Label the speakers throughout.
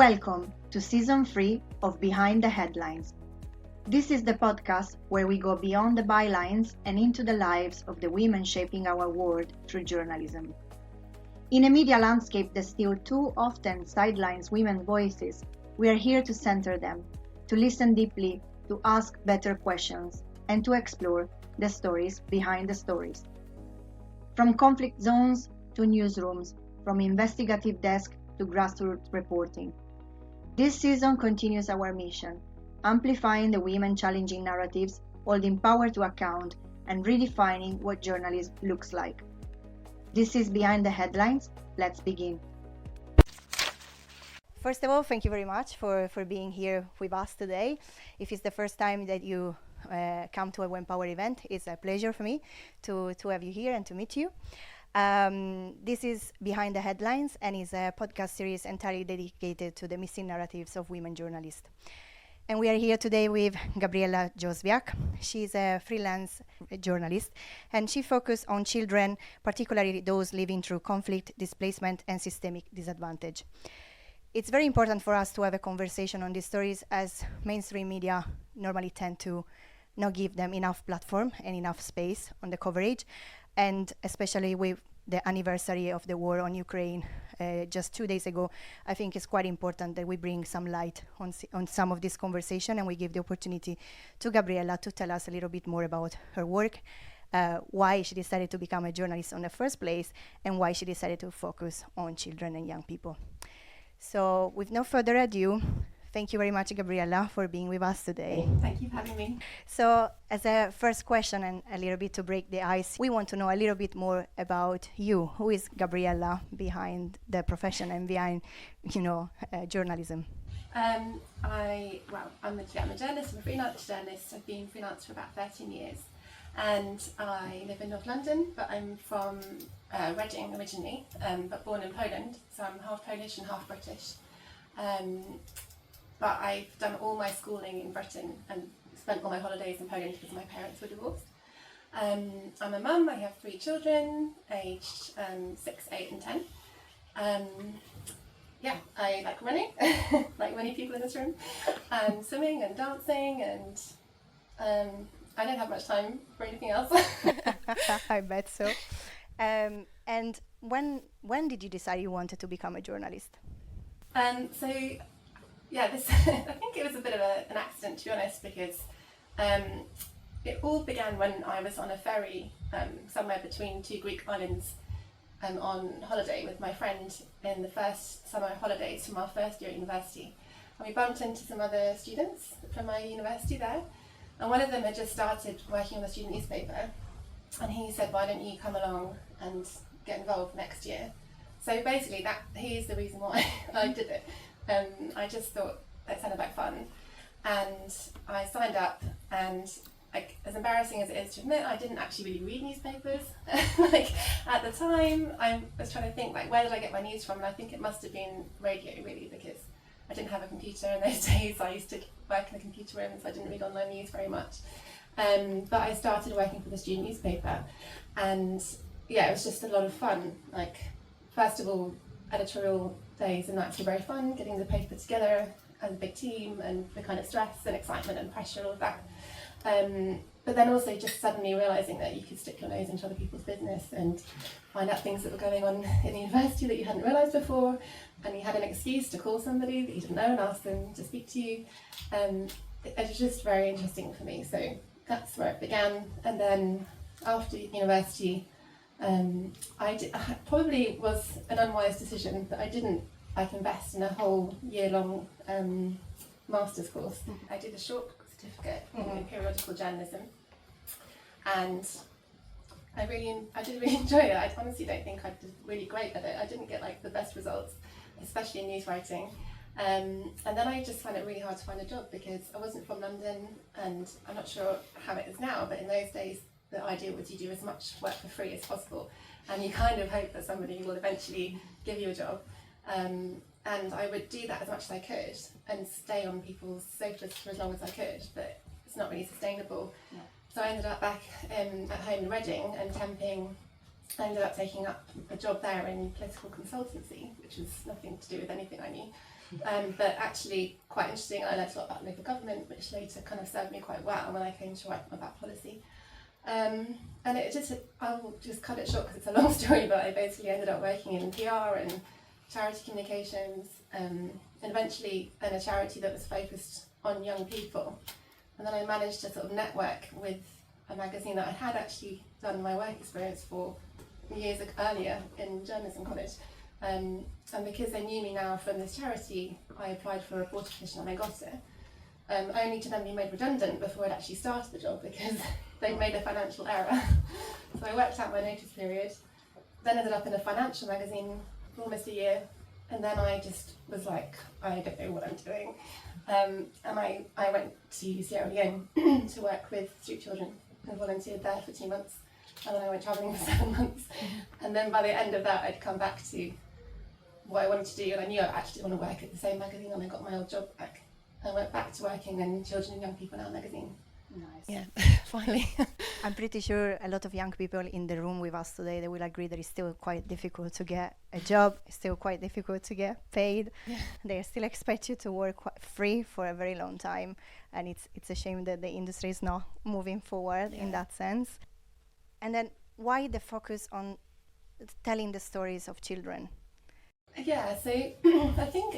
Speaker 1: Welcome to Season 3 of Behind the Headlines. This is the podcast where we go beyond the bylines and into the lives of the women shaping our world through journalism. In a media landscape that still too often sidelines women's voices, we are here to center them, to listen deeply, to ask better questions, and to explore the stories behind the stories. From conflict zones to newsrooms, from investigative desk to grassroots reporting. This season continues our mission, amplifying the women challenging narratives, holding power to account, and redefining what journalism looks like. This is Behind the Headlines. Let's begin. First of all, thank you very much for being here with us today. If it's the first time that you come to a Women Power event, it's a pleasure for me to have you here and to meet you. This is Behind the Headlines and is a podcast series entirely dedicated to the missing narratives of women journalists. And we are here today with Gabriella Jóźwiak. She's a freelance journalist and she focuses on children, particularly those living through conflict, displacement and systemic disadvantage. It's very important for us to have a conversation on these stories as mainstream media normally tend to not give them enough platform and enough space on the coverage. And especially with the anniversary of the war on Ukraine just 2 days ago, I think it's quite important that we bring some light on some of this conversation and we give the opportunity to Gabriella to tell us a little bit more about her work, why she decided to become a journalist in the first place, and why she decided to focus on children and young people. So with no further ado, thank you very much, Gabriella, for being with us today.
Speaker 2: Thank you for having me.
Speaker 1: So as a first question and a little bit to break the ice, we want to know a little bit more about you. Who is Gabriella behind the profession and behind, journalism?
Speaker 2: I'm a journalist. I'm a freelance journalist. I've been freelance for about 13 years. And I live in North London, but I'm from Reading originally, but born in Poland. So I'm half Polish and half British. But I've done all my schooling in Britain and spent all my holidays in Poland because my parents were divorced. I'm a mum. I have 3 children, aged 6, 8 and 10. I like running, like many people in this room, swimming and dancing, and I don't have much time for anything else.
Speaker 1: I bet so. And when did you decide you wanted to become a journalist?
Speaker 2: I think it was a bit of an accident, to be honest, because it all began when I was on a ferry somewhere between 2 Greek islands on holiday with my friend in the first summer holidays from our first year at university. And we bumped into some other students from my university there, and one of them had just started working on the student newspaper, and he said, why don't you come along and get involved next year? So basically he's the reason why I did it. I just thought that sounded like fun, and I signed up, and as embarrassing as it is to admit, I didn't actually really read newspapers. At the time, I was trying to think where did I get my news from, and I think it must have been radio really, because I didn't have a computer in those days. I used to work in the computer room, so I didn't read online news very much. But I started working for the student newspaper, and it was just a lot of fun. First of all, editorial days and nights were very fun, getting the paper together as a big team, and the kind of stress and excitement and pressure, all of that. But then also just suddenly realising that you could stick your nose into other people's business and find out things that were going on in the university that you hadn't realised before, and you had an excuse to call somebody that you didn't know and ask them to speak to you. It was just very interesting for me, so that's where it began. And then after university, I probably was an unwise decision that I didn't invest in a whole year-long master's course. I did a short certificate in periodical journalism, and I did really enjoy it. I honestly don't think I did really great at it. I didn't get the best results, especially in news writing. And then I just found it really hard to find a job because I wasn't from London, and I'm not sure how it is now, but in those days the idea was you do as much work for free as possible, and you kind of hope that somebody will eventually give you a job. And I would do that as much as I could and stay on people's sofas for as long as I could, but it's not really sustainable. Yeah. So I ended up back at home in Reading and temping. I ended up taking up a job there in political consultancy, which was nothing to do with anything I knew. but actually quite interesting. I learned a lot about local government, which later kind of served me quite well when I came to write about policy. And I'll just cut it short because it's a long story, but I basically ended up working in PR and charity communications, and eventually in a charity that was focused on young people. And then I managed to sort of network with a magazine that I had actually done my work experience for years earlier in journalism college. And because they knew me now from this charity, I applied for a reporter position and I got it. Only to then be made redundant before I'd actually started the job because they'd made a financial error. So I worked out my notice period, then ended up in a financial magazine for almost a year, and then I just was like, I don't know what I'm doing. And I went to Sierra Leone to work with street children and volunteered there for 2 months. And then I went travelling for 7 months. And then by the end of that, I'd come back to what I wanted to do, and I knew I actually didn't want to work at the same magazine, and I got my old job back. I went back to working in Children and Young People Now magazine.
Speaker 1: Nice.
Speaker 3: Yeah, finally.
Speaker 1: I'm pretty sure a lot of young people in the room with us today, they will agree that it's still quite difficult to get a job, it's still quite difficult to get paid.
Speaker 3: Yeah.
Speaker 1: They still expect you to work free for a very long time, and it's a shame that the industry is not moving forward in that sense. And then why the focus on telling the stories of children?
Speaker 2: Yeah, so I think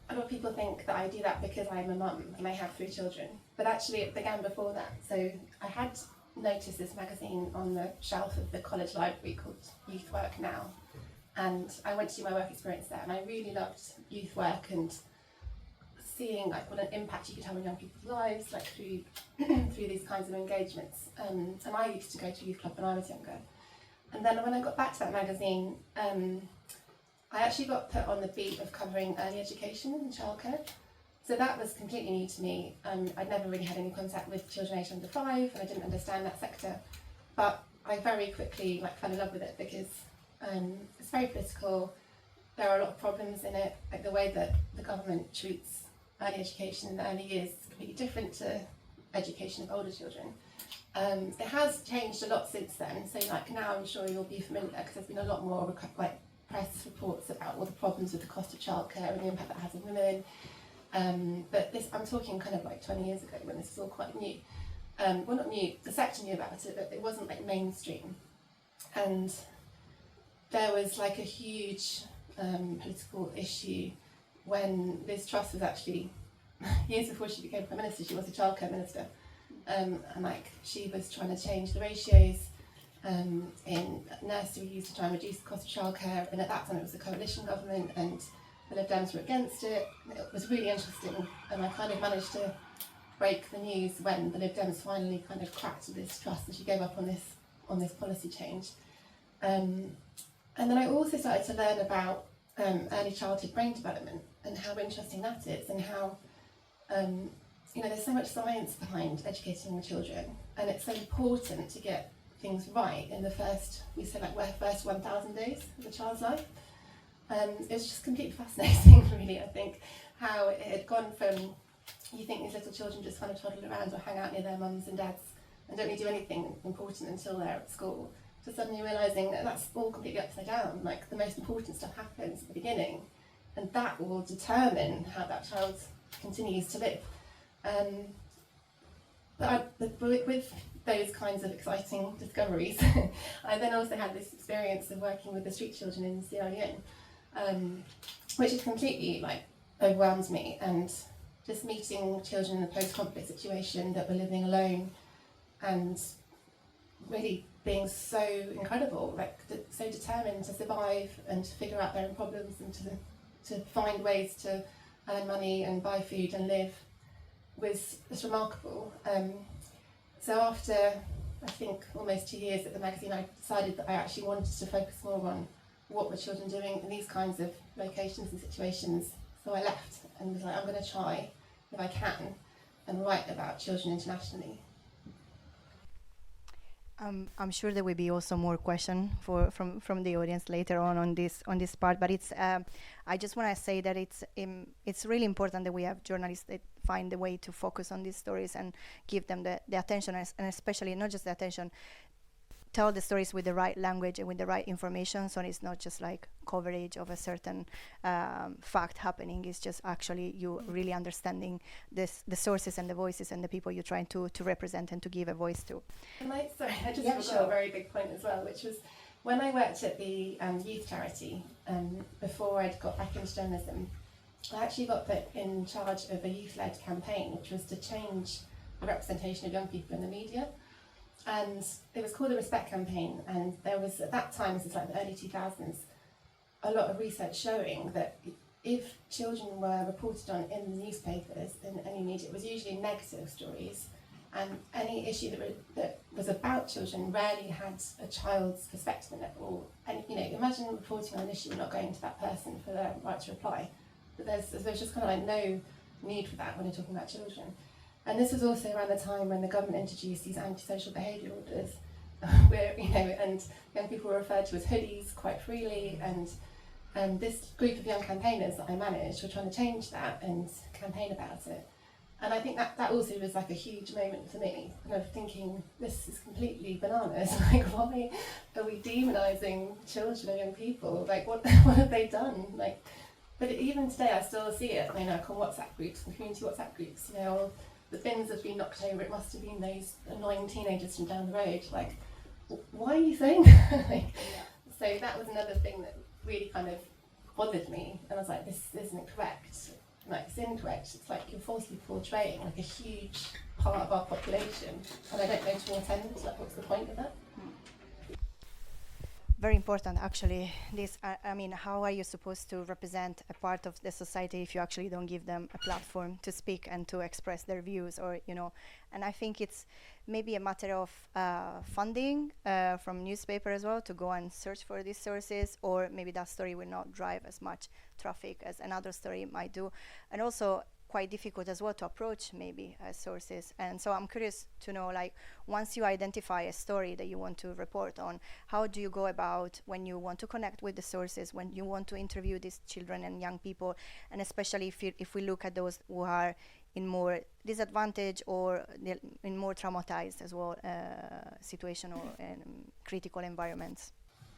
Speaker 2: a lot of people think that I do that because I'm a mum and I have 3 children, but actually it began before that. So I had noticed this magazine on the shelf of the college library called Youth Work Now, and I went to do my work experience there, and I really loved youth work and seeing like what an impact you could have on young people's lives, like through through these kinds of engagements. And I used to go to a youth club when I was younger, and then when I got back to that magazine, I actually got put on the beat of covering early education and childcare. So that was completely new to me. I'd never really had any contact with children aged under 5, and I didn't understand that sector. But I very quickly fell in love with it because it's very political. There are a lot of problems in it, like the way that the government treats early education in the early years is completely different to education of older children. It has changed a lot since then. So now I'm sure you'll be familiar because there's been a lot more press reports about all the problems with the cost of childcare and the impact that has on women. But this, I'm talking kind of 20 years ago when this was all quite new. Well, not new, the sector knew about it, but it wasn't mainstream. And there was a huge political issue when Liz Truss was actually, years before she became Prime Minister, she was a childcare minister. And she was trying to change the ratios in nurseries to try and reduce the cost of childcare, and at that time it was a coalition government and the Lib Dems were against it. It was really interesting, and I kind of managed to break the news when the Lib Dems finally kind of cracked this trust and she gave up on this policy change. And then I also started to learn about early childhood brain development and how interesting that is, and how there's so much science behind educating the children, and it's so important to get things right in the first 1,000 days of a child's life. It's just completely fascinating, really, I think, how it had gone from, you think these little children just kind of toddle around or hang out near their mums and dads and don't really do anything important until they're at school, to suddenly realising that that's all completely upside down. The most important stuff happens at the beginning, and that will determine how that child continues to live. But with those kinds of exciting discoveries, I then also had this experience of working with the street children in Sierra Leone, which has completely overwhelmed me, and just meeting children in a post-conflict situation that were living alone and really being so incredible, so determined to survive and to figure out their own problems and to find ways to earn money and buy food and live, was remarkable. So after, I think, almost 2 years at the magazine, I decided that I actually wanted to focus more on what were children doing in these kinds of locations and situations. So I left and was I'm going to try, if I can, and write about children internationally.
Speaker 1: I'm sure there will be also more questions from the audience later on this part, but it's I just want to say that it's really important that we have journalists that find a way to focus on these stories and give them the attention, and especially not just the attention, tell the stories with the right language and with the right information, so it's not just like coverage of a certain fact happening. It's just actually you really understanding the sources and the voices and the people you're trying to represent and to give a voice to.
Speaker 2: Sorry, I just forgot a very big point as well, which was when I worked at the youth charity, before I'd got back into journalism, I actually got put in charge of a youth-led campaign, which was to change the representation of young people in the media. And it was called the Respect Campaign, and there was, at that time, this is like the early 2000s, a lot of research showing that if children were reported on in the newspapers, in any media, it was usually negative stories, and any issue that was about children rarely had a child's perspective in it. Or, and imagine reporting on an issue and not going to that person for their right to reply. But there's just kind of like no need for that when you're talking about children. And this was also around the time when the government introduced these antisocial behaviour orders, where and young people were referred to as hoodies quite freely. And this group of young campaigners that I managed were trying to change that and campaign about it. And I think that also was like a huge moment for me, kind of thinking, this is completely bananas. Like, why are we demonising children and young people? Like, what have they done? Like, but even today, I still see it. Like on WhatsApp groups and community WhatsApp groups. The bins have been knocked over. It must have been those annoying teenagers from down the road. Like, why are you saying that? So that was another thing that really kind of bothered me. And I was like, this isn't correct. Like, it's incorrect. It's like you're falsely portraying like a huge part of our population, and I don't know to what end. Like, what's the point of that?
Speaker 1: Very important, actually. This, I mean, how are you supposed to represent a part of the society if you actually don't give them a platform to speak and to express their views, or And I think it's maybe a matter of funding from newspaper as well to go and search for these sources, or maybe that story will not drive as much traffic as another story might do, and also quite difficult as well to approach maybe sources. And so I'm curious to know, like, once you identify a story that you want to report on, how do you go about when you want to connect with the sources, when you want to interview these children and young people, and especially if we look at those who are in more disadvantaged or in more traumatized as well situation or critical environments?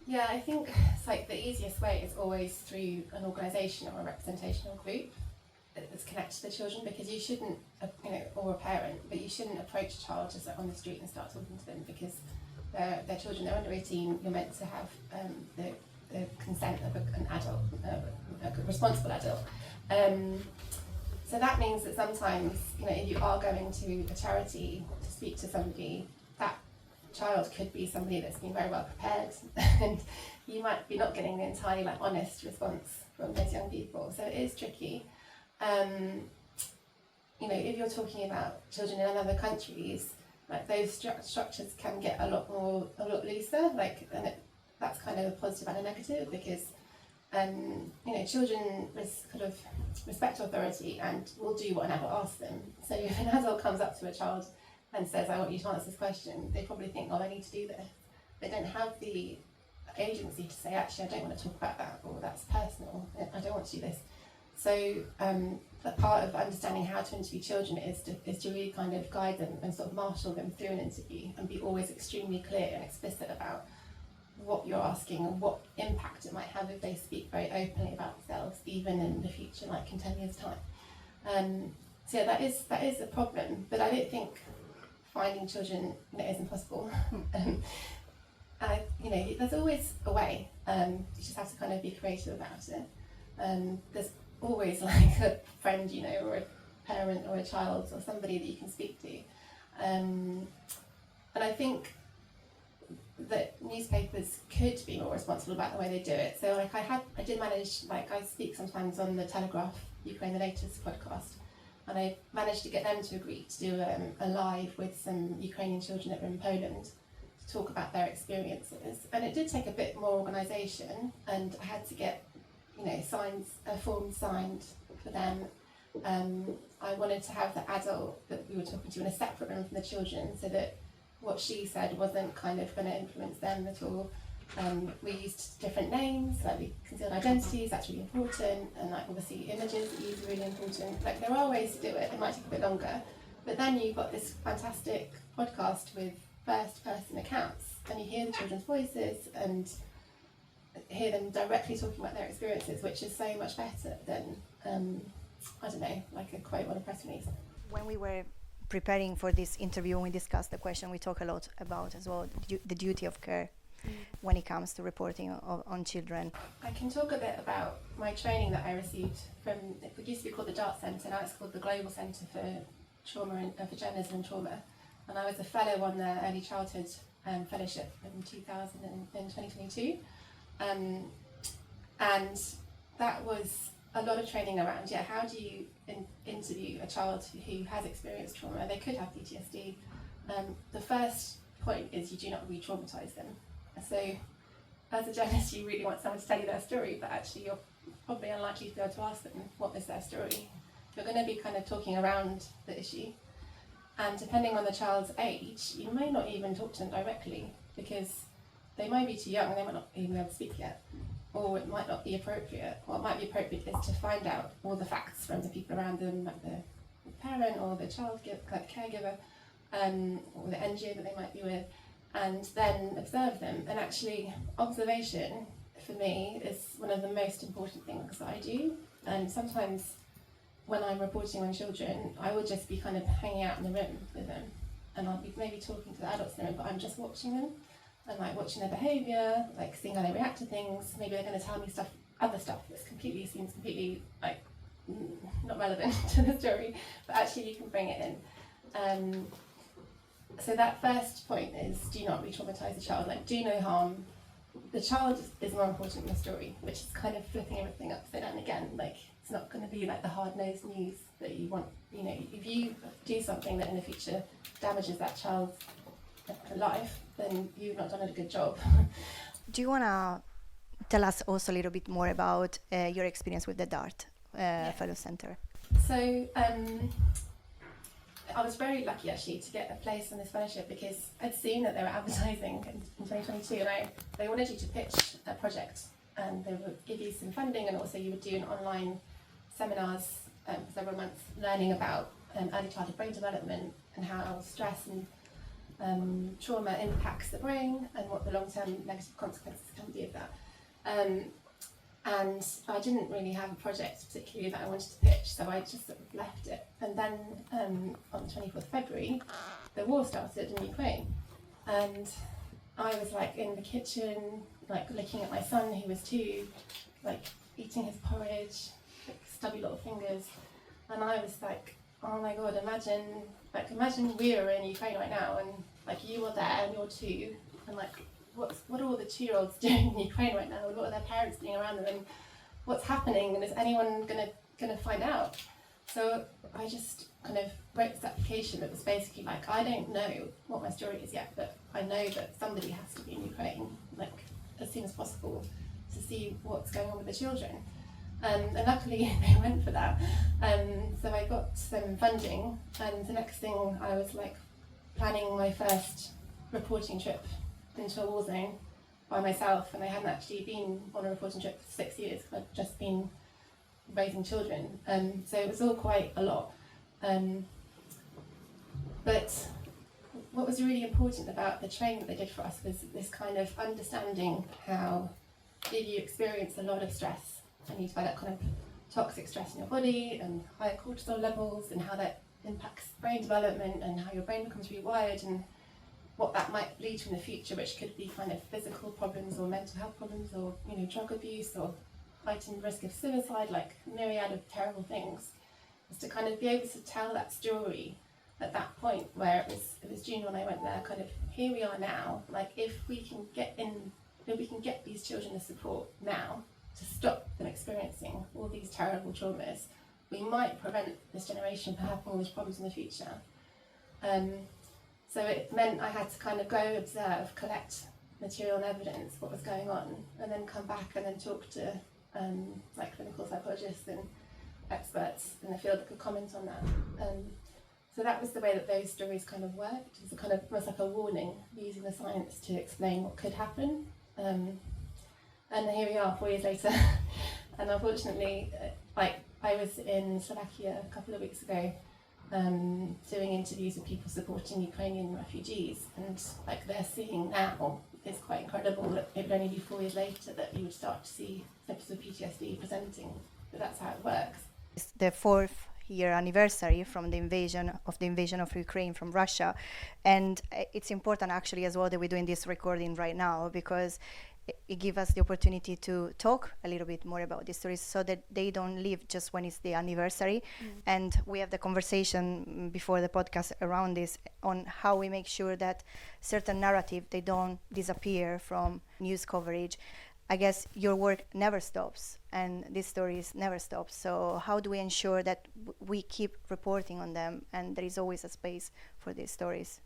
Speaker 2: Yeah, I think it's like the easiest way is always through an organisation or a representational group that's connected to the children, because you shouldn't, or a parent, but you shouldn't approach a child just on the street and start talking to them, because they're children, they're under 18, you're meant to have the consent of an adult, a responsible adult. So that means that sometimes, if you are going to a charity to speak to somebody, that child could be somebody that's been very well prepared, and you might be not getting the entirely honest response from those young people. So it is tricky. If you're talking about children in other countries, like those structures can get a lot looser. That's kind of a positive and a negative, because children kind of respect authority and will do what an adult asks them. So if an adult comes up to a child and says, I want you to answer this question, they probably think, oh, I need to do this. They don't have the agency to say, actually, I don't want to talk about that, or that's personal, I don't want to do this. So a part of understanding how to interview children is to really kind of guide them and sort of marshal them through an interview, and be always extremely clear and explicit about what you're asking and what impact it might have if they speak very openly about themselves, even in the future, like in 10 years' time. So yeah, that is a problem, but I don't think finding children is impossible. There's always a way. You just have to kind of be creative about it. There's always like a friend, or a parent or a child or somebody that you can speak to. And I think that newspapers could be more responsible about the way they do it. So I did manage, I speak sometimes on the Telegraph Ukraine and Ethiopia podcast, and I managed to get them to agree to do a live with some Ukrainian children that were in Poland to talk about their experiences. And it did take a bit more organisation, and I had to get forms signed for them. I wanted to have the adult that we were talking to in a separate room from the children, so that what she said wasn't kind of going to influence them at all. We used different names, we concealed identities, that's really important, and obviously images that use are really important. There are ways to do it, it might take a bit longer, but then you've got this fantastic podcast with first person accounts, and you hear the children's voices and hear them directly talking about their experiences, which is so much better than, I don't know, like a quote on a press release.
Speaker 1: When we were preparing for this interview, we discussed the question, we talk a lot about as well the duty of care when it comes to reporting on children.
Speaker 2: I can talk a bit about my training that I received from, it used to be called the DART Centre, now it's called the Global Centre for Trauma and for Journalism and Trauma, and I was a fellow on the Early Childhood Fellowship in 2022, and that was a lot of training around, how do you interview a child who has experienced trauma? They could have PTSD. The first point is you do not re-traumatise them. So as a journalist, you really want someone to tell you their story, but actually you're probably unlikely to be able to ask them what is their story. You're going to be kind of talking around the issue, and depending on the child's age, you may not even talk to them directly because they might be too young and they might not even be able to speak yet, or it might not be appropriate. What might be appropriate is to find out all the facts from the people around them, like the parent or the caregiver, or the NGO that they might be with, and then observe them. And actually, observation for me is one of the most important things that I do. And sometimes when I'm reporting on children, I will just be kind of hanging out in the room with them, and I'll be maybe talking to the adults in the room, but I'm just watching them and like watching their behaviour, like seeing how they react to things. Maybe they're going to tell me other stuff that seems completely like not relevant to the story, but actually you can bring it in. So that first point is, do not re-traumatise the child, like do no harm. The child is more important than the story, which is kind of flipping everything upside down again. Like it's not going to be like the hard-nosed news that you want. If you do something that in the future damages that child's life, then you've not done a good job.
Speaker 1: Do you want to tell us also a little bit more about your experience with the DART Fellow Centre?
Speaker 2: So I was very lucky actually to get a place on this fellowship because I'd seen that they were advertising in 2022, and they wanted you to pitch a project, and they would give you some funding, and also you would do an online seminars for several months learning about early childhood brain development and how stress and trauma impacts the brain and what the long-term negative consequences can be of that. And I didn't really have a project particularly that I wanted to pitch, so I just sort of left it. And then on the 24th of February, the war started in Ukraine. And I was like in the kitchen, like looking at my son who was 2, like eating his porridge, like stubby little fingers. And I was like, oh my God, imagine we were in Ukraine right now and like you were there and you're 2, and like what are all the 2-year-olds doing in Ukraine right now, and what are their parents doing around them, and what's happening, and is anyone gonna find out? So I just kind of wrote this application that was basically like, I don't know what my story is yet, but I know that somebody has to be in Ukraine, like as soon as possible, to see what's going on with the children. And luckily they went for that. So I got some funding, and the next thing I was like planning my first reporting trip into a war zone by myself, and I hadn't actually been on a reporting trip for 6 years. I'd just been raising children, so it was all quite a lot. But what was really important about the training that they did for us was this kind of understanding how if you experience a lot of stress and you develop kind of toxic stress in your body and higher cortisol levels, and how that impacts brain development and how your brain becomes rewired, and what that might lead to in the future, which could be kind of physical problems or mental health problems, or drug abuse, or heightened risk of suicide, like myriad of terrible things, is to kind of be able to tell that story at that point where it was June when I went there, kind of here we are now, like if we can get these children the support now to stop them experiencing all these terrible traumas, we might prevent this generation from having all these problems in the future. So it meant I had to kind of go observe, collect material and evidence, what was going on, and then come back and then talk to like clinical psychologists and experts in the field that could comment on that. So that was the way that those stories kind of worked. It was kind of almost like a warning, using the science to explain what could happen. And here we are 4 years later. And unfortunately, like I was in Slovakia a couple of weeks ago, doing interviews with people supporting Ukrainian refugees, and like they're seeing now is quite incredible that it would only be 4 years later that you would start to see symptoms of PTSD presenting, but that's how it works.
Speaker 1: It's the 4th-year anniversary from the invasion of Ukraine from Russia, and it's important actually as well that we're doing this recording right now, because it gives us the opportunity to talk a little bit more about these stories so that they don't live just when it's the anniversary. And we have the conversation before the podcast around this on how we make sure that certain narrative, they don't disappear from news coverage. I guess your work never stops and these stories never stop. So how do we ensure that we keep reporting on them and there is always a space for these stories?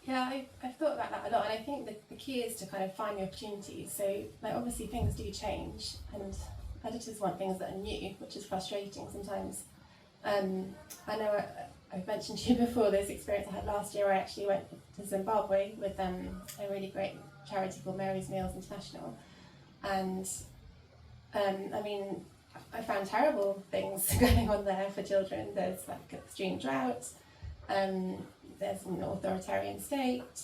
Speaker 2: Yeah, I've thought about that a lot, and I think the key is to kind of find the opportunities. So, like, obviously things do change, and editors want things that are new, which is frustrating sometimes. I know I've mentioned to you before this experience I had last year where I actually went to Zimbabwe with a really great charity called Mary's Meals International, and I mean, I found terrible things going on there for children. There's like extreme drought. There's an authoritarian state,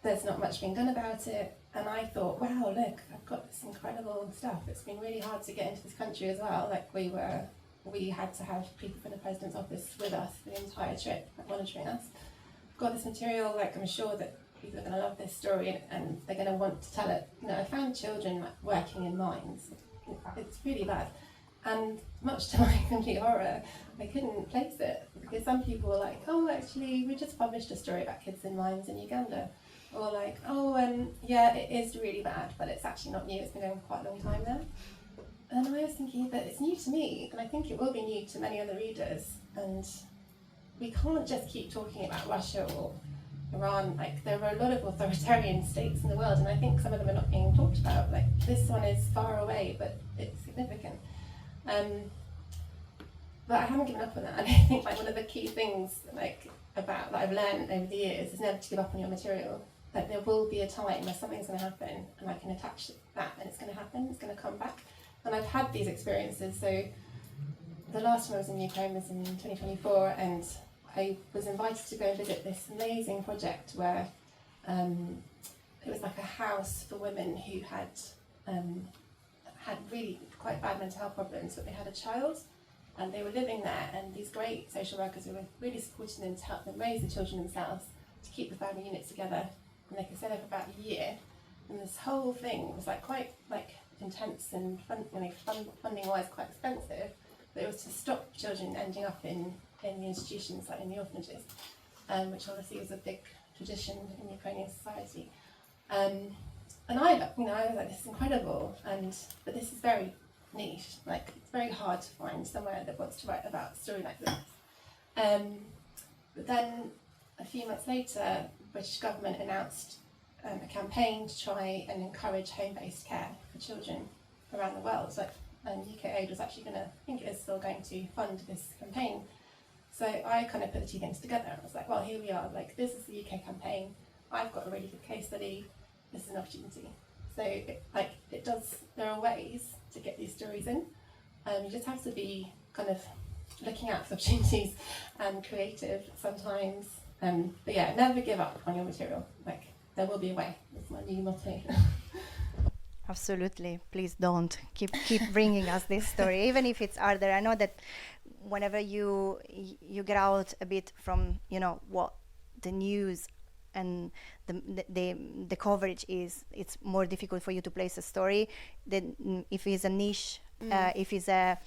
Speaker 2: there's not much being done about it, and I thought, wow, look, I've got this incredible stuff. It's been really hard to get into this country as well. Like we had to have people from the President's office with us for the entire trip, like, monitoring us. I've got this material, like I'm sure that people are going to love this story and they're going to want to tell it. You know, I found children like, working in mines. It's really bad. And much to my complete horror, I couldn't place it because some people were like, oh, actually, we just published a story about kids in mines in Uganda. Or like, oh, yeah, it is really bad, but it's actually not new. It's been going for quite a long time now. And I was thinking that it's new to me, and I think it will be new to many other readers. And we can't just keep talking about Russia or Iran. Like, there are a lot of authoritarian states in the world, and I think some of them are not being talked about. Like, this one is far away, but it's significant. But I haven't given up on that, and I think like one of the key things like about that I've learned over the years is never to give up on your material. Like there will be a time where something's going to happen, and I can attach that, and it's going to happen. It's going to come back, and I've had these experiences. So the last time I was in Ukraine was in 2024, and I was invited to go and visit this amazing project where it was like a house for women who had really quite bad mental health problems, but they had a child and they were living there, and these great social workers were really supporting them to help them raise the children themselves, to keep the family unit together, and they could stay there for about a year. And this whole thing was like quite like intense and funding wise quite expensive, but it was to stop children ending up in the institutions, like in the orphanages, which obviously is a big tradition in Ukrainian society. And I was like, this is incredible, but this is very niche. Like, it's very hard to find somewhere that wants to write about a story like this. But then a few months later, the British government announced a campaign to try and encourage home-based care for children around the world. So, UK Aid was actually going to, I think it is still going to fund this campaign. So I kind of put the two things together. I was like, well, here we are. Like, this is the UK campaign. I've got a really good case study. This is an opportunity. So there are ways to get these stories in. You just have to be kind of looking out for opportunities and creative sometimes. But yeah, never give up on your material. Like, there will be a way. That's my new motto.
Speaker 1: Absolutely. Please don't. Keep bringing us this story, even if it's harder. I know that whenever you get out a bit from, what the news and the coverage is, it's more difficult for you to place a story than if it's a niche, if it's a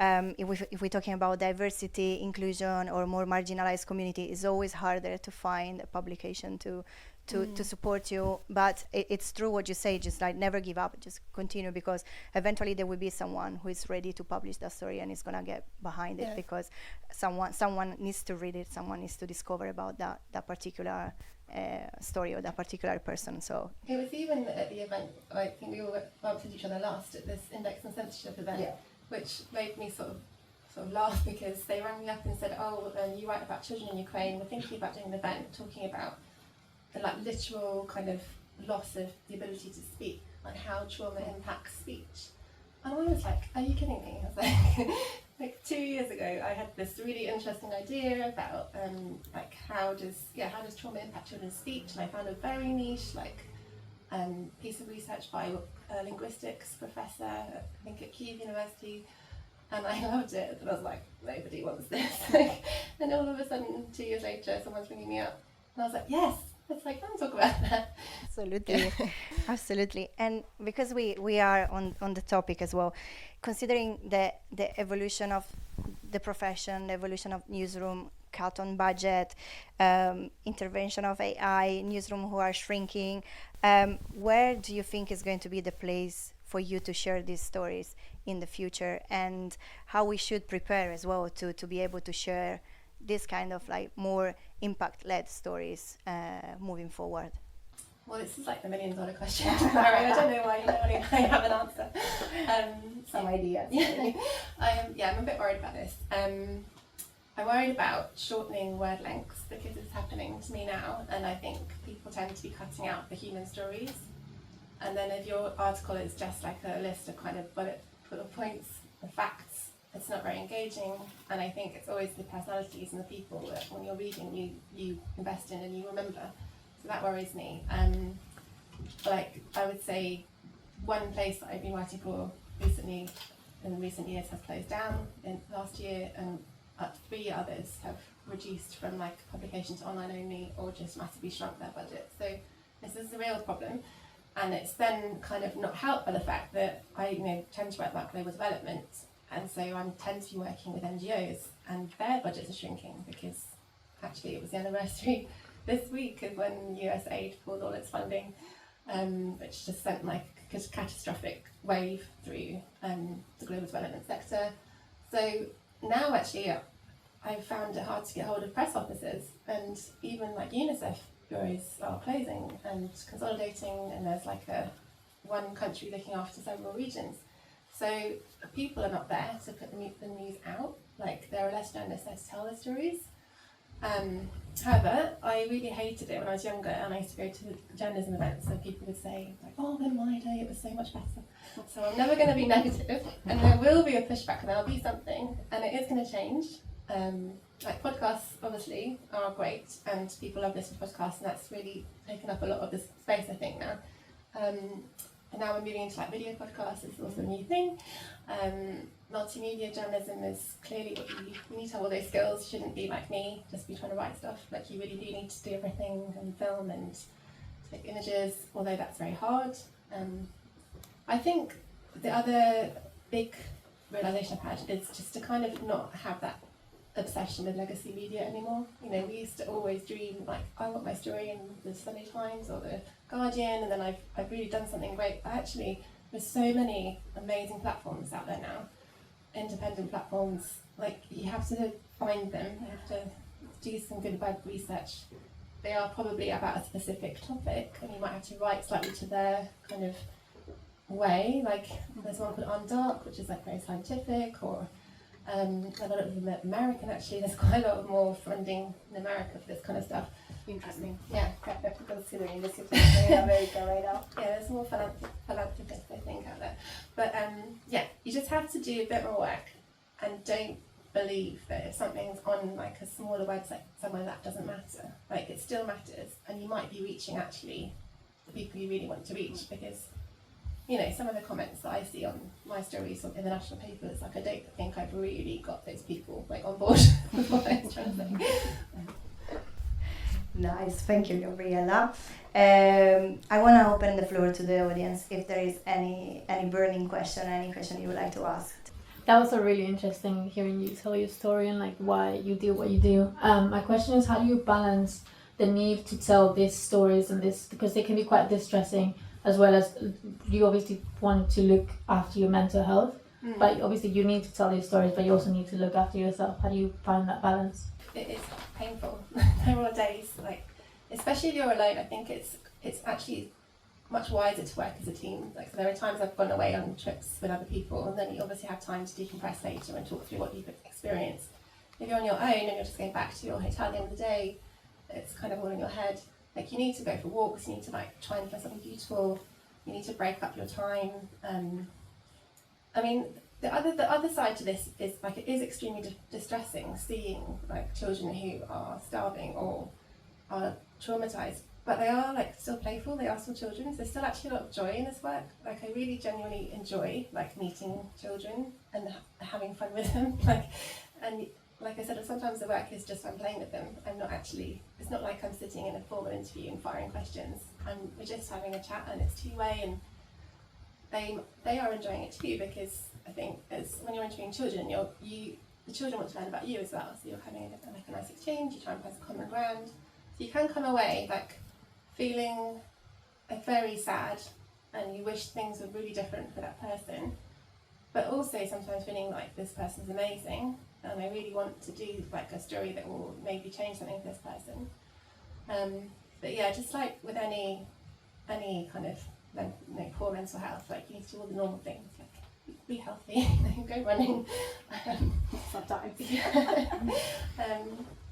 Speaker 1: if we're talking about diversity, inclusion, or more marginalized community, it's always harder to find a publication to support you. But it's true what you say, just like never give up, just continue, because eventually there will be someone who is ready to publish that story and is gonna get behind it, because someone needs to read it, someone needs to discover about that particular story or that particular person. So
Speaker 2: it was even at the event, I think we all bumped into each other last at this Index and Censorship event, which made me sort of laugh, because they rang me up and said, oh, you write about children in Ukraine, we're thinking about doing an event talking about the like literal kind of loss of the ability to speak, like how trauma impacts speech. And I was like, are you kidding me? I was like, like 2 years ago, I had this really interesting idea about like how does trauma impact children's speech, and I found a very niche piece of research by a linguistics professor, I think at Kyiv University, and I loved it. And I was like, nobody wants this. And all of a sudden, 2 years later, someone's ringing me up, and I was like, yes. It's like, let's talk about that.
Speaker 1: Absolutely. Absolutely. And because we are on the topic as well, considering the evolution of the profession, the evolution of newsroom, cut on budget, intervention of AI, newsroom who are shrinking, where do you think is going to be the place for you to share these stories in the future, and how we should prepare as well to be able to share this kind of like more impact-led stories moving forward?
Speaker 2: Well, this is like the $1,000,000 question. I don't know why I have an answer.
Speaker 1: Some ideas.
Speaker 2: I'm a bit worried about this. I'm worried about shortening word lengths because it's happening to me now, and I think people tend to be cutting out the human stories. And then if your article is just like a list of kind of bullet points and facts, it's not very engaging, and I think it's always the personalities and the people that when you're reading you invest in and you remember. So that worries me. Like I would say one place that I've been writing for recently in recent years has closed down in last year, and 3 others have reduced from like publication to online only or just massively shrunk their budget. So this is a real problem, and it's then kind of not helped by the fact that I tend to write about global development. And so I tend to be working with NGOs, and their budgets are shrinking because actually it was the anniversary this week of when USAID pulled all its funding, which just sent like a catastrophic wave through the global development sector. So now actually I've found it hard to get hold of press officers, and even like UNICEF bureaus are closing and consolidating, and there's like one country looking after several regions. So people are not there to put the news out. Like there are less journalists there to tell the stories. However, I really hated it when I was younger, and I used to go to journalism events and people would say like, "Oh, in my day it was so much better." So I'm never going to be negative, and there will be a pushback, and there'll be something, and it is going to change. Like podcasts obviously are great, and people love listening to podcasts, and that's really taken up a lot of this space I think now. And now we're moving into like video podcasts. It's also a new thing. Multimedia journalism is clearly what you need to have all those skills. You shouldn't be like me, just be trying to write stuff. Like you really do need to do everything and film and take images, although that's very hard. I think the other big realisation I've had is just to kind of not have that obsession with legacy media anymore. We used to always dream like, I want my story in the Sunday Times or the Guardian, and then I've really done something great. But actually, there's so many amazing platforms out there now, independent platforms. Like you have to find them. You have to do some good web research. They are probably about a specific topic, and you might have to write slightly to their kind of way. Like there's one called On Dark, which is like very scientific, or a lot of them are American actually. There's quite a lot more funding in America for this kind of stuff.
Speaker 1: Interesting.
Speaker 2: Yeah.
Speaker 1: Considering the situation in America right now.
Speaker 2: Yeah, there's more philanthropists I think out there. But you just have to do a bit more work, and don't believe that if something's on like a smaller website somewhere that doesn't matter. Like it still matters, and you might be reaching actually the people you really want to reach, because some of the comments that I see on my stories in the national papers, like I don't think I've really got those people like on board with what I was trying to say.
Speaker 1: Nice, thank you, Gabriella. I want to open the floor to the audience if there is any burning question, any question you would like to ask.
Speaker 3: That was a really interesting hearing you tell your story and like why you do what you do. My question is, how do you balance the need to tell these stories and this, because they can be quite distressing, as well as you obviously want to look after your mental health, but obviously you need to tell these stories, but you also need to look after yourself. How do you find that balance?
Speaker 2: It is painful. There are days, like, especially if you're alone, I think it's actually much wiser to work as a team. Like, so there are times I've gone away on trips with other people, and then you obviously have time to decompress later and talk through what you've experienced. If you're on your own and you're just going back to your hotel at the end of the day, it's kind of all in your head. Like, you need to go for walks, you need to like try and find something beautiful, you need to break up your time. I mean, the other side to this is like it is extremely distressing seeing like children who are starving or are traumatized, but they are like still playful. They are still children. So there's still actually a lot of joy in this work. Like I really genuinely enjoy like meeting children and having fun with them. And like I said, sometimes the work is just I'm playing with them. I'm not actually. It's not like I'm sitting in a formal interview and firing questions. We're just having a chat and it's two-way, and they are enjoying it too, because I think as when you're interviewing children, the children want to learn about you as well. So you're having like a nice exchange. You try and find some common ground. So you can come away like feeling very sad, and you wish things were really different for that person, but also sometimes feeling like this person's amazing, and I really want to do like a story that will maybe change something for this person. But yeah, just like with any kind of poor mental health, like you need to do all the normal things, like be healthy, go running.
Speaker 3: Sometimes.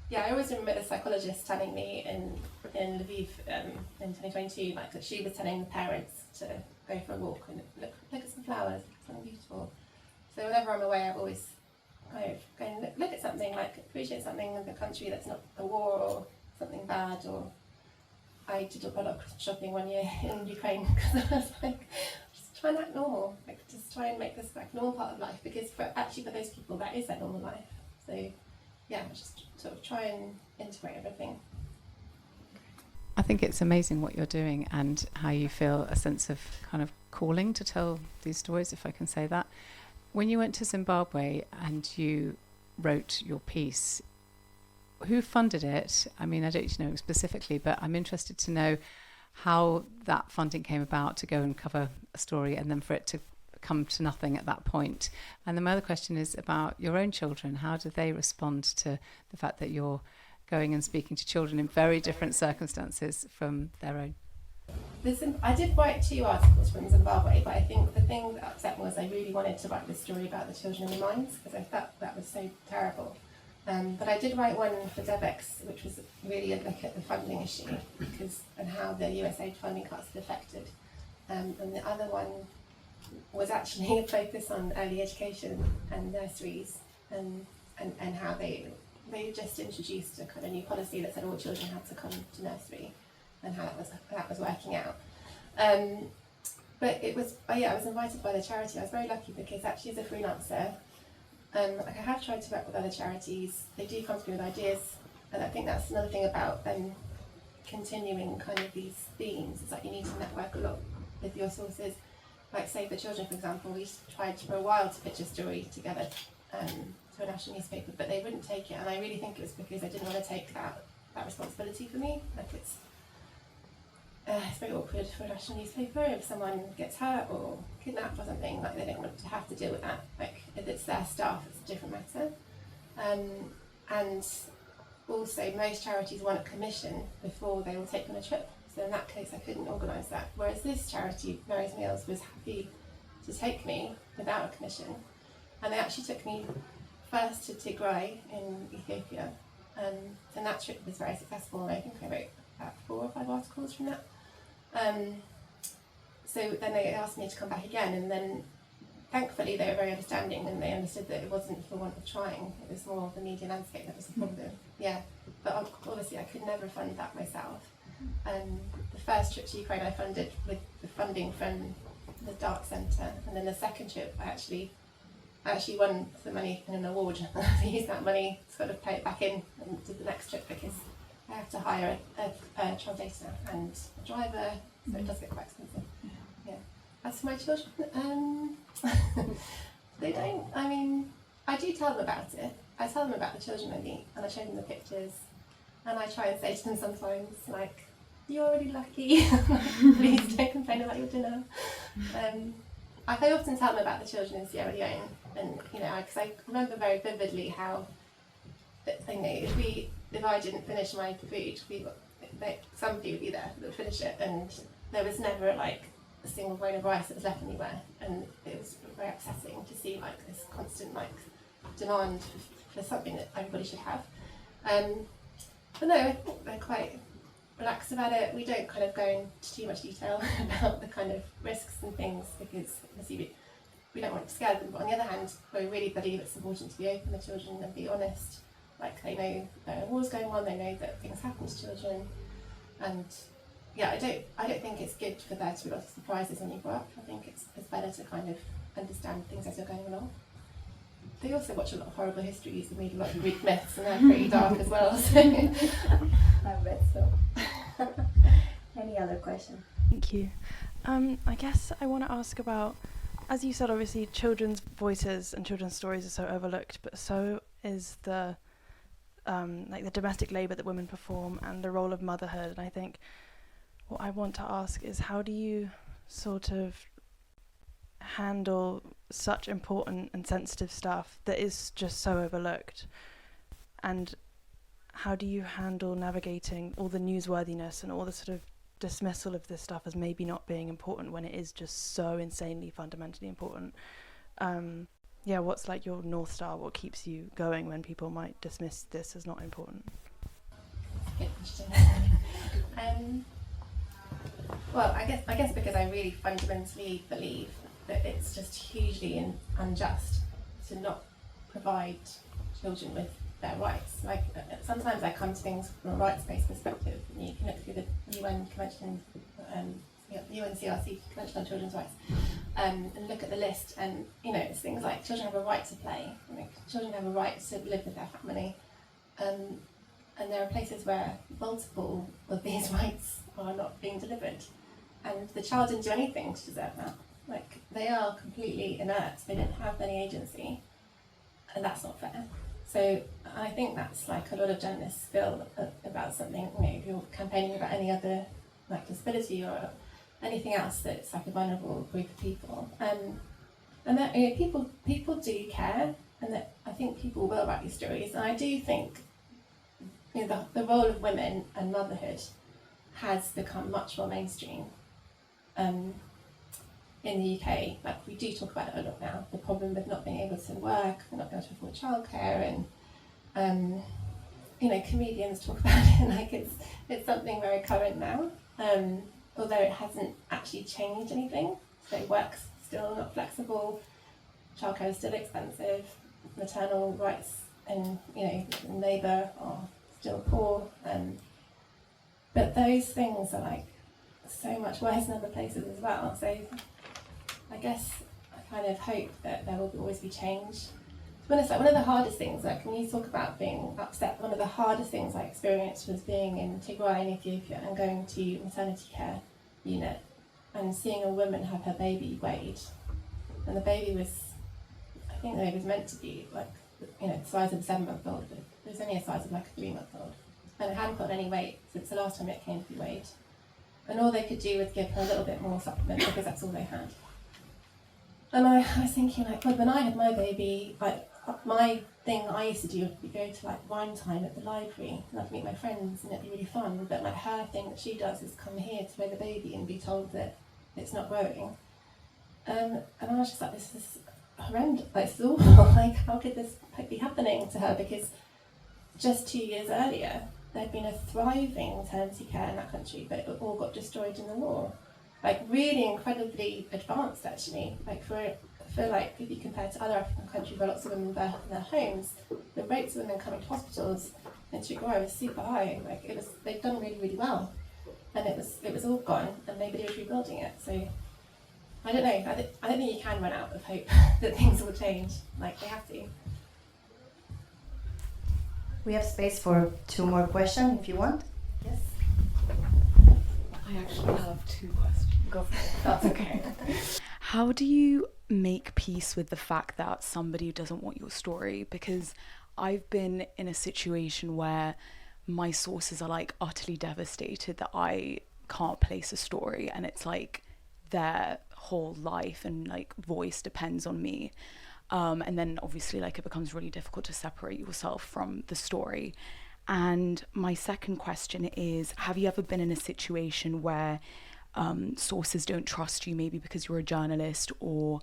Speaker 2: Yeah, I always remember the psychologist telling me in Lviv in 2022, like that she was telling the parents to go for a walk and look at some flowers, something beautiful. So whenever I'm away, I've always kind of go and look at something, like appreciate something in the country that's not a war or something bad. Or I did a lot of shopping one year in Ukraine because I was like, just try and act normal, like just try and make this like normal part of life, because for those people that is their normal life. So yeah, just sort of try and integrate everything.
Speaker 4: I think it's amazing what you're doing and how you feel a sense of kind of calling to tell these stories, if I can say that. When you went to Zimbabwe and you wrote your piece, who funded it? I mean, I don't know specifically, but I'm interested to know how that funding came about to go and cover a story and then for it to come to nothing at that point. And then my other question is about your own children. How do they respond to the fact that you're going and speaking to children in very different circumstances from their own?
Speaker 2: I did write 2 articles from Zimbabwe, but I think the thing that upset me was I really wanted to write this story about the children in the mines, because I thought that was so terrible. But I did write one for DevEx, which was really a look at the funding issue and how the USAID funding cuts had affected. And the other one was actually a focus on early education and nurseries, and how they just introduced a kind of new policy that said all children had to come to nursery, and how that was working out. But it was, I was invited by the charity. I was very lucky because actually as a freelancer, like I have tried to work with other charities. They do come to me with ideas, and I think that's another thing about continuing kind of these themes. It's like you need to network a lot with your sources. Like Save the Children, for example, we tried for a while to pitch a story together to a national newspaper, but they wouldn't take it, and I really think it was because I didn't want to take that responsibility for me. Like it's very awkward for a national newspaper if someone gets hurt or kidnapped or something. Like they don't want to have to deal with that. Like if it's their staff, it's a different matter. And also most charities want a commission before they will take on a trip. So in that case, I couldn't organise that. Whereas this charity, Mary's Meals, was happy to take me without a commission. And they actually took me first to Tigray in Ethiopia. And that trip was very successful. And I think I wrote about 4 or 5 articles from that. So then they asked me to come back again. And then thankfully they were very understanding, and they understood that it wasn't for want of trying. It was more of the media landscape that was the problem. Yeah, but obviously I could never fund that myself. The first trip to Ukraine I funded with the funding from the Dark Centre, and then the second trip I actually won the money in an award. I used that money to sort of pay it back in and did the next trip, because I have to hire a translator and a driver, so it does get quite expensive. Yeah. As for my children, they don't, I mean, I do tell them about it. I tell them about the children I meet, and I show them the pictures, and I try and say to them sometimes, like, you're already lucky, please don't complain about your dinner. I often tell them about the children in Sierra Leone, and because I remember very vividly how, if I didn't finish my food, somebody would be there that would finish it, and there was never like a single grain of rice that was left anywhere, and it was very upsetting to see like this constant like demand for something that everybody should have. But no, I think they're quite relaxed about it. We don't kind of go into too much detail about the kind of risks and things, because obviously we don't want to scare them, but on the other hand, we really believe it's important to be open with children and be honest. Like, they know there are wars going on, they know that things happen to children, and yeah, I don't think it's good for there to be lots of surprises when you grow up. I think it's better to kind of understand things as you're going along. They also watch a lot of horrible histories and read a lot of Greek myths, and they're pretty dark as well. So.
Speaker 1: I bet so. Any other question?
Speaker 5: Thank you. I guess I want to ask about, as you said, obviously children's voices and children's stories are so overlooked, but so is the like the domestic labour that women perform and the role of motherhood. And I think what I want to ask is, how do you sort of handle such important and sensitive stuff that is just so overlooked? And how do you handle navigating all the newsworthiness and all the sort of dismissal of this stuff as maybe not being important when it is just so insanely fundamentally important? Yeah, what's like your North Star? What keeps you going when people might dismiss this as not important?
Speaker 2: Good question. Well, I guess because I really fundamentally believe that it's just hugely unjust to not provide children with their rights. Like, sometimes I come to things from a rights-based perspective. You can look through the UN Convention, UNCRC Convention on Children's Rights, and look at the list, and it's things like children have a right to play, children have a right to live with their family, and there are places where multiple of these rights are not being delivered, and the child didn't do anything to deserve that. Like, they are completely inert, they didn't have any agency, and that's not fair. So I think that's like a lot of journalists feel about something, if you're campaigning about any other like disability or anything else that's like a vulnerable group of people. And that people do care, and that I think people will write these stories. And I do think the role of women and motherhood has become much more mainstream. In the UK, like, we do talk about it a lot now, the problem with not being able to work, and not being able to afford childcare, and comedians talk about it like it's something very current now, although it hasn't actually changed anything. So work's still not flexible, childcare is still expensive, maternal rights and labour are still poor, but those things are like so much worse in other places as well. So I guess I kind of hope that there will always be change. To be honest, like, one of the hardest things, like when you talk about being upset, one of the hardest things I experienced was being in Tigray in Ethiopia and going to maternity care unit and seeing a woman have her baby weighed, and the baby was, I think the baby was meant to be like the size of a 7-month-old, but it was only a size of like a 3-month-old, and it hadn't put on any weight since the last time it came to be weighed, and all they could do was give her a little bit more supplement because that's all they had. And I was thinking, like, God, when I had my baby, like, my thing I used to do would be go to like wine time at the library, and I'd meet my friends and it'd be really fun, but like her thing that she does is come here to weigh the baby and be told that it's not growing. And I was just like, this is horrendous, like, it's awful, like, how could this be happening to her? Because just 2 years earlier, there'd been a thriving maternity care in that country, but it all got destroyed in the war. Like, really incredibly advanced, actually. Like, for like, if you compare to other African countries where lots of women birth in their homes, the rates of women coming to hospitals in Tigray was super high. Like, they'd done really, really well, and it was all gone, and nobody was rebuilding it. So I don't know. I don't think you can run out of hope that things will change. Like, they have to.
Speaker 1: We have space for 2 more questions if you want. Yes.
Speaker 6: I actually have 2 questions.
Speaker 1: Go for it. That's okay.
Speaker 6: How do you make peace with the fact that somebody doesn't want your story? Because I've been in a situation where my sources are like utterly devastated that I can't place a story, and it's like their whole life and like voice depends on me. And then obviously like it becomes really difficult to separate yourself from the story. And my second question is, have you ever been in a situation where sources don't trust you, maybe because you're a journalist or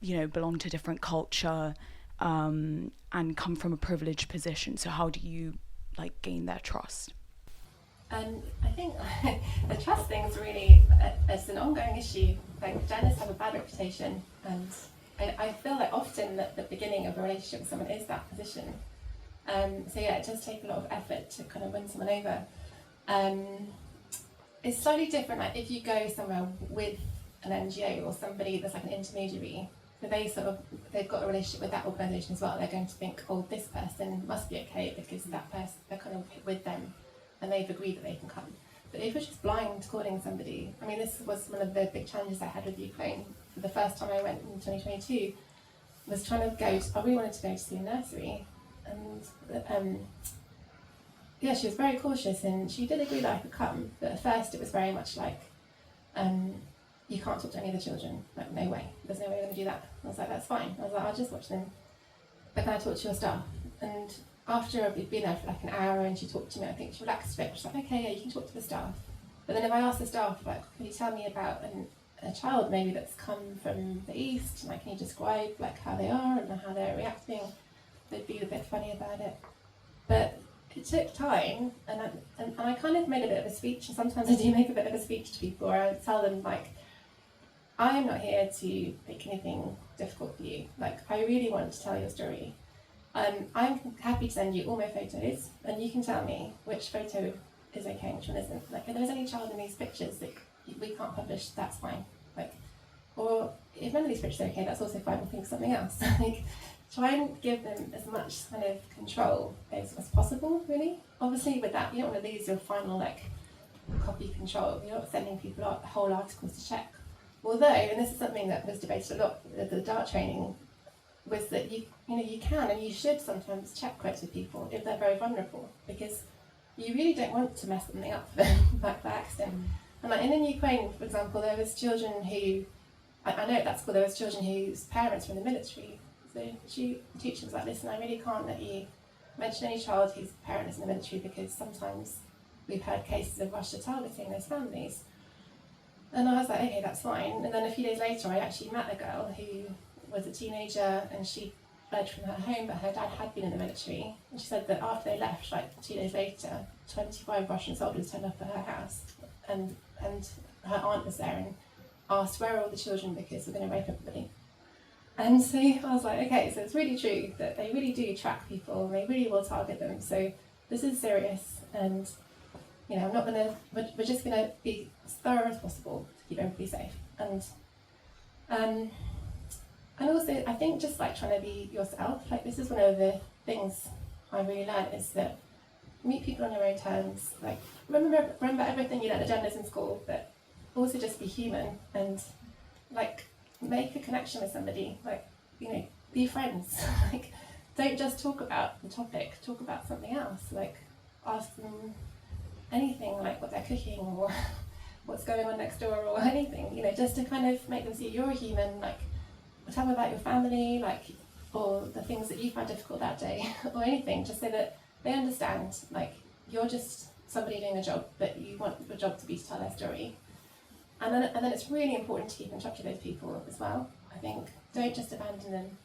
Speaker 6: belong to a different culture, and come from a privileged position? So how do you like gain their trust?
Speaker 2: I think the trust thing is really it's an ongoing issue like journalists have a bad reputation, and I feel like often that the beginning of a relationship with someone is that position. So yeah, it does take a lot of effort to kind of win someone over. It's slightly different, like if you go somewhere with an NGO or somebody that's like an intermediary, so they've got a relationship with that organisation as well. They're going to think, oh, this person must be okay because that person, they're kind of with them and they've agreed that they can come. But if you're just blind calling somebody, I mean, this was one of the big challenges I had with Ukraine. The first time I went in 2022 was trying to I really wanted to go to see a nursery, and yeah, she was very cautious, and she did agree that I could come, but at first it was very much like, you can't talk to any of the children, like no way, there's no way we're going to do that. I was like, that's fine. I was like, I'll just watch them, but can I talk to your staff? And after we'd been there for like an hour and she talked to me, I think she relaxed a bit. She's like, okay, yeah, you can talk to the staff. But then if I asked the staff, like, can you tell me about a child maybe that's come from the East, like, can you describe like how they are and how they're reacting? They'd be a bit funny about it. But it took time, and I kind of made a bit of a speech, and sometimes I do make a bit of a speech to people where I tell them, like, I am not here to make anything difficult for you. Like, I really want to tell your story. I'm happy to send you all my photos, and you can tell me which photo is okay and which one isn't. Like, if there's any child in these pictures that we can't publish, that's fine. Like, or if none of these pictures are okay, that's also fine. We'll think of something else. Like, try and give them as much kind of control as possible, really. Obviously, with that, you don't want to lose your final like copy control. You're not sending people out whole articles to check. Although, and this is something that was debated a lot at the DART training, was that you can and you should sometimes check quotes with people if they're very vulnerable, because you really don't want to mess something up by accident. And like in Ukraine, for example, there was children who, I know at that school there was children whose parents were in the military. So the teacher was like, listen, I really can't let you mention any child whose parent is in the military, because sometimes we've heard cases of Russia targeting those families. And I was like, okay, that's fine. And then a few days later, I actually met a girl who was a teenager, and she fled from her home, but her dad had been in the military. And she said that after they left, like 2 days later, 25 Russian soldiers turned up at her house, and her aunt was there and asked, where are all the children, because we're going to rape everybody. And so I was like, okay, so it's really true that they really do track people, and they really will target them. So this is serious, and I'm not gonna. We're just gonna be as thorough as possible to keep everybody safe. And also, I think just like trying to be yourself. Like, this is one of the things I really learned, is that meet people on your own terms. Like, remember everything you learned at journalism school, but also just be human and like make a connection with somebody. Like, be friends. Like, don't just talk about the topic. Talk about something else. Like, ask them anything, like what they're cooking or what's going on next door or anything, just to kind of make them see you're a human. Like, tell them about your family, like, or the things that you find difficult that day or anything, just so that they understand, like, you're just somebody doing a job, but you want your job to be to tell their story. And then it's really important to keep in touch with those people as well. I think, don't just abandon them.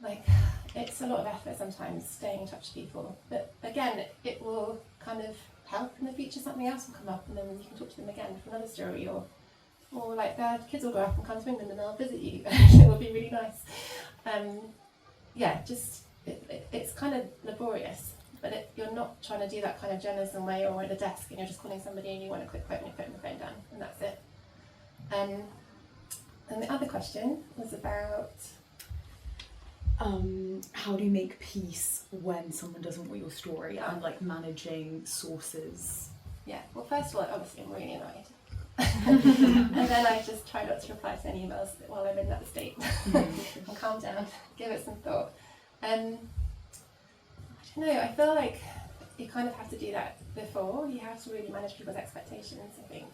Speaker 2: Like, it's a lot of effort sometimes staying in touch with people, but again, it will kind of help in the future. Something else will come up, and then you can talk to them again for another story, or like their kids will grow up and come to England and they'll visit you. It will be really nice. It's kind of laborious, but you're not trying to do that kind of journalism where you're at a desk and you're just calling somebody and you want a quick quote and you're putting the phone down, and that's it. And the other question was about
Speaker 6: how do you make peace when someone doesn't want your story, and like managing sources?
Speaker 2: Yeah, well, first of all, obviously I'm really annoyed. And then I just try not to reply to any emails while I'm in that state. And calm down, give it some thought. I don't know, I feel like you kind of have to do that before. You have to really manage people's expectations. I think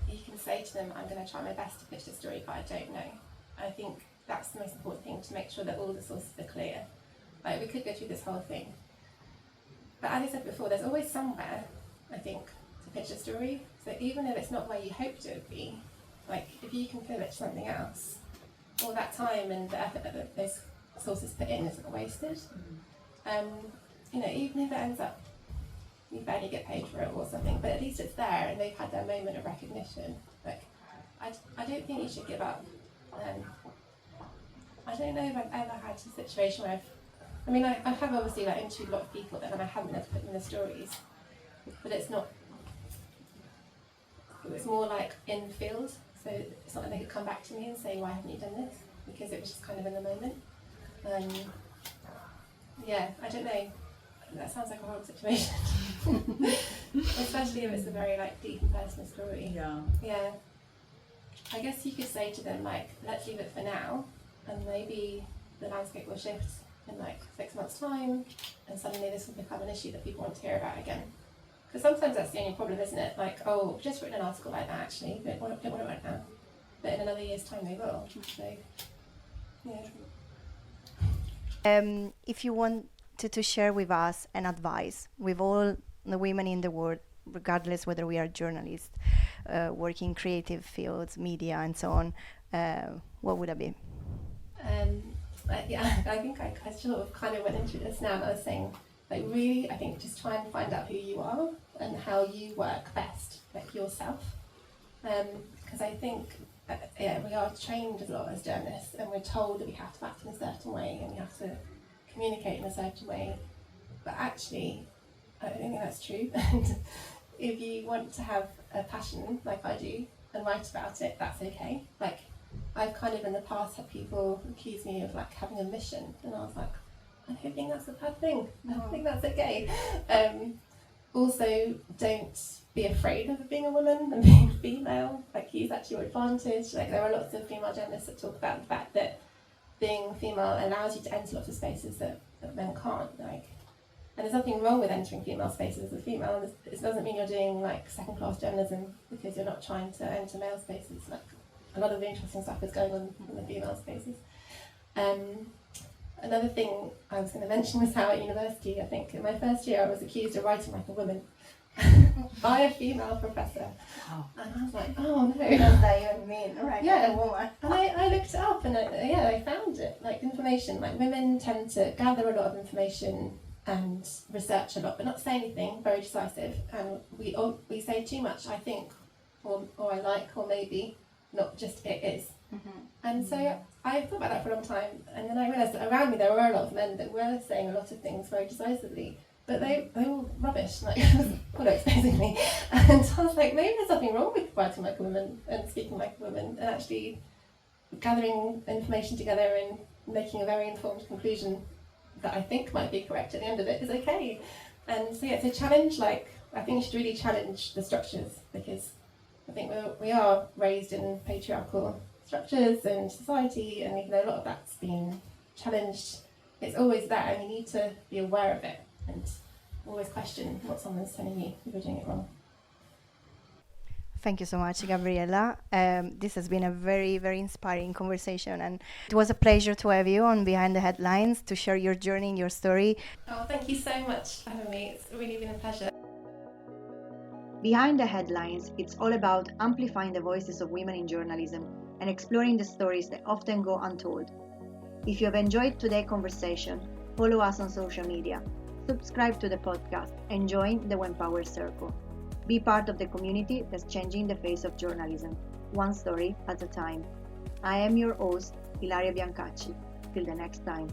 Speaker 2: you can say to them, I'm going to try my best to pitch the story, but I don't know. I think that's the most important thing, to make sure that all the sources are clear. Like, we could go through this whole thing, but as I said before, there's always somewhere, I think, to pitch a story. So even if it's not where you hoped it would be, like, if you can pivot to something else, all that time and the effort that those sources put in isn't wasted. Even if it ends up you barely get paid for it or something, but at least it's there and they've had their moment of recognition. Like, I don't think you should give up. I don't know if I've ever had a situation where I have obviously like interviewed a lot of people and I haven't ever put them in the stories, but it's more like in the field, so it's not like they could come back to me and say, why haven't you done this? Because it was just kind of in the moment. I don't know. That sounds like a horrible situation. Especially if it's a very like deep and personal story. Yeah. I guess you could say to them like, let's leave it for now, and maybe the landscape will shift in like 6 months' time, and suddenly this will become an issue that people want to hear about again. Because sometimes that's the only problem, isn't it? Like, oh, I've just written an article like that actually, but don't want it right now. But in another year's time they will. So, yeah.
Speaker 1: If you want to share with us an advice with all the women in the world, regardless whether we are journalists, working in creative fields, media and so on, what would it be?
Speaker 2: I think I sort of kind of went into this now, and I was saying, like, really, I think just try and find out who you are and how you work best, like yourself. Because I think, we are trained a lot as journalists, and we're told that we have to act in a certain way and we have to communicate in a certain way. But actually, I don't think that's true. And if you want to have a passion, like I do, and write about it, that's okay. Like, I've kind of in the past had people accuse me of like having a mission, and I was like, I don't think that's a bad thing. I think that's okay. Also, don't be afraid of being a woman and being female. Like, use that to your advantage. Like, there are lots of female journalists that talk about the fact that being female allows you to enter lots of spaces that men can't. Like, and there's nothing wrong with entering female spaces as a female. It doesn't mean you're doing like second-class journalism because you're not trying to enter male spaces. Like, a lot of interesting stuff is going on in the female spaces. Another thing I was going to mention was how at university, I think in my first year I was accused of writing like a woman by a female professor. Oh. And I was like, oh no.
Speaker 1: What does that even mean? Right,
Speaker 2: yeah.
Speaker 1: a woman.
Speaker 2: And I looked it up, and I found it. Like, information, like women tend to gather a lot of information and research a lot, but not say anything very decisive. And we say too much, I think, or I like, or maybe, not just it is. Mm-hmm. And so I thought about that for a long time, and then I realised that around me there were a lot of men that were saying a lot of things very decisively, but they were rubbish, like products basically. And I was like, maybe there's something wrong with writing like a woman and speaking like a woman, and actually gathering information together and making a very informed conclusion that I think might be correct at the end of it is okay. And so it's a challenge. Like, I think you should really challenge the structures, because I think we are raised in patriarchal structures and society, and even though a lot of that's been challenged, it's always there, and you need to be aware of it and always question what someone's telling you if you're doing it wrong.
Speaker 1: Thank you so much, Gabriella. This has been a very, very inspiring conversation, and it was a pleasure to have you on Behind the Headlines to share your journey and your story.
Speaker 2: Oh, thank you so much for having me. It's really been a pleasure.
Speaker 1: Behind the Headlines, it's all about amplifying the voices of women in journalism and exploring the stories that often go untold. If you have enjoyed today's conversation, follow us on social media, subscribe to the podcast, and join the Wempower Circle. Be part of the community that's changing the face of journalism, one story at a time. I am your host, Ilaria Biancacci. Till the next time.